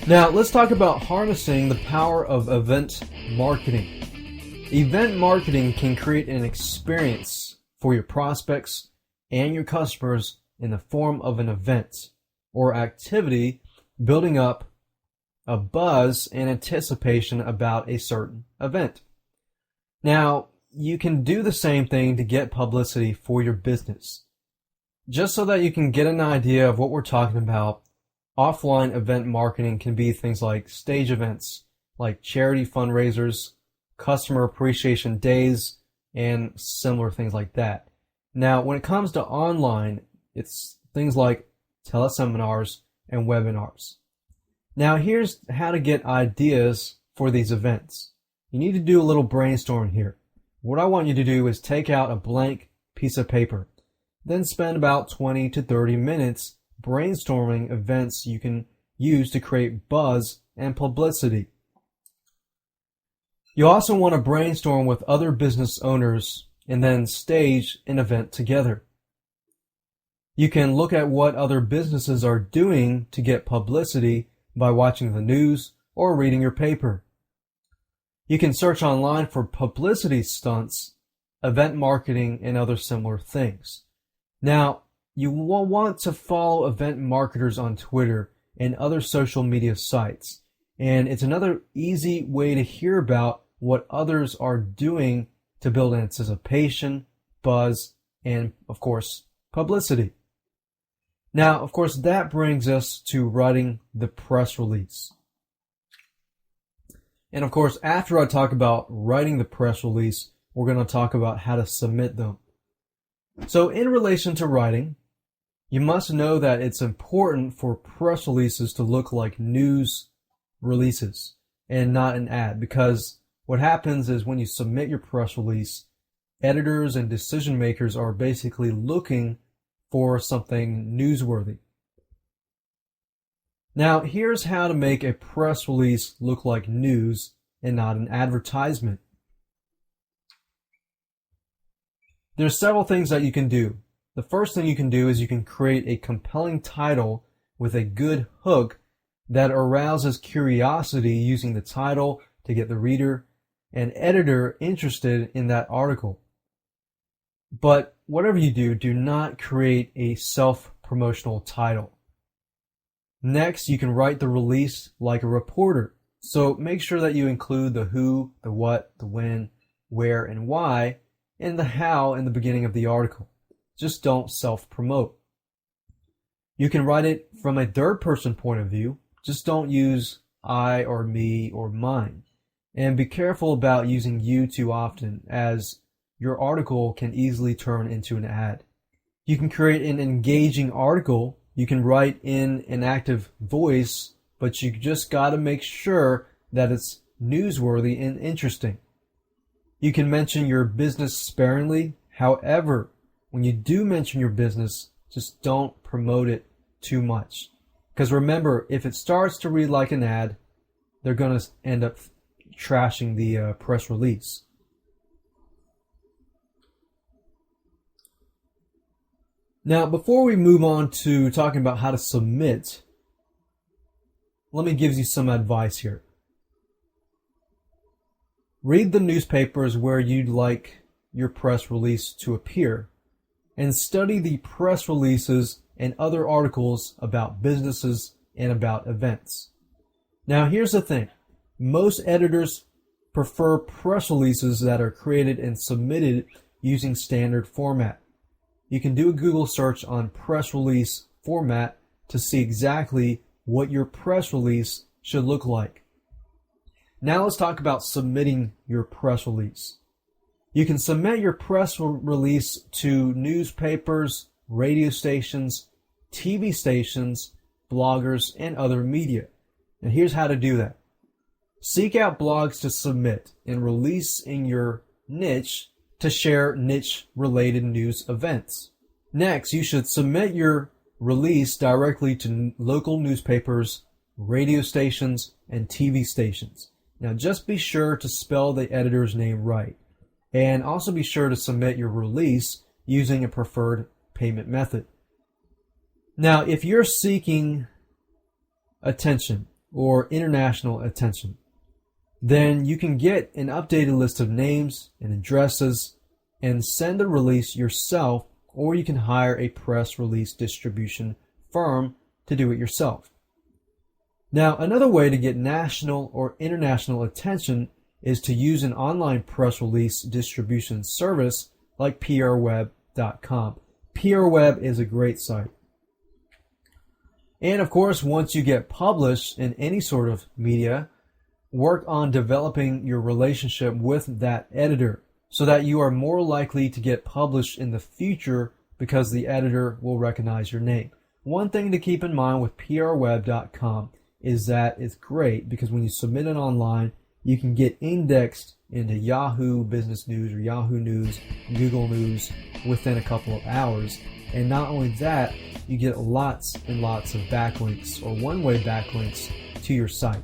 Now, let's talk about harnessing the power of event marketing. Event marketing can create an experience for your prospects and your customers in the form of an event or activity, building up a buzz and anticipation about a certain event. Now, you can do the same thing to get publicity for your business. Just so that you can get an idea of what we're talking about, offline event marketing can be things like stage events, like charity fundraisers, customer appreciation days, and similar things like that. Now, when it comes to online, it's things like teleseminars and webinars. Now, here's how to get ideas for these events. You need to do a little brainstorming here. What I want you to do is take out a blank piece of paper, then spend about 20 to 30 minutes brainstorming events you can use to create buzz and publicity. You also want to brainstorm with other business owners and then stage an event together. You can look at what other businesses are doing to get publicity by watching the news or reading your paper. You can search online for publicity stunts, event marketing, and other similar things. Now, you will want to follow event marketers on Twitter and other social media sites. And it's another easy way to hear about what others are doing to build anticipation, buzz, and, of course, publicity. Now, of course, that brings us to writing the press release. And, of course, after I talk about writing the press release, we're going to talk about how to submit them. So, in relation to writing, you must know that it's important for press releases to look like news releases and not an ad, because what happens is when you submit your press release, editors and decision makers are basically looking for something newsworthy. Now, here's how to make a press release look like news and not an advertisement. There's several things that you can do. The first thing you can do is you can create a compelling title with a good hook that arouses curiosity using the title to get the reader and editor interested in that article. But whatever you do, do not create a self-promotional title. Next, you can write the release like a reporter. So make sure that you include the who, the what, the when, where, and why, and the how in the beginning of the article. Just don't self-promote. You can write it from a third-person point of view. Just don't use I or me or mine. And be careful about using you too often, as your article can easily turn into an ad. You can create an engaging article. You can write in an active voice, but you just got to make sure that it's newsworthy and interesting. You can mention your business sparingly. However, when you do mention your business, just don't promote it too much. Because remember, if it starts to read like an ad, they're going to end up trashing the press release. Now, before we move on to talking about how to submit, let me give you some advice here. Read the newspapers where you'd like your press release to appear, and study the press releases and other articles about businesses and about events. Now, here's the thing. Most editors prefer press releases that are created and submitted using standard format. You can do a Google search on press release format to see exactly what your press release should look like. Now let's talk about submitting your press release. You can submit your press release to newspapers, radio stations, TV stations, bloggers, and other media. And here's how to do that. Seek out blogs to submit and release in your niche to share niche-related news events. Next, you should submit your release directly to local newspapers, radio stations, and TV stations. Now, just be sure to spell the editor's name right. And also be sure to submit your release using a preferred payment method. Now, if you're seeking attention, or international attention. Then you can get an updated list of names and addresses and send the release yourself, or you can hire a press release distribution firm to do it yourself. Now, another way to get national or international attention is to use an online press release distribution service like prweb.com. PRWeb is a great site. And of course, once you get published in any sort of media, work on developing your relationship with that editor so that you are more likely to get published in the future because the editor will recognize your name. One thing to keep in mind with prweb.com is that it's great because when you submit it online, you can get indexed into Yahoo Business News or Yahoo News, Google News within a couple of hours. And not only that, you get lots and lots of backlinks or one-way backlinks to your site.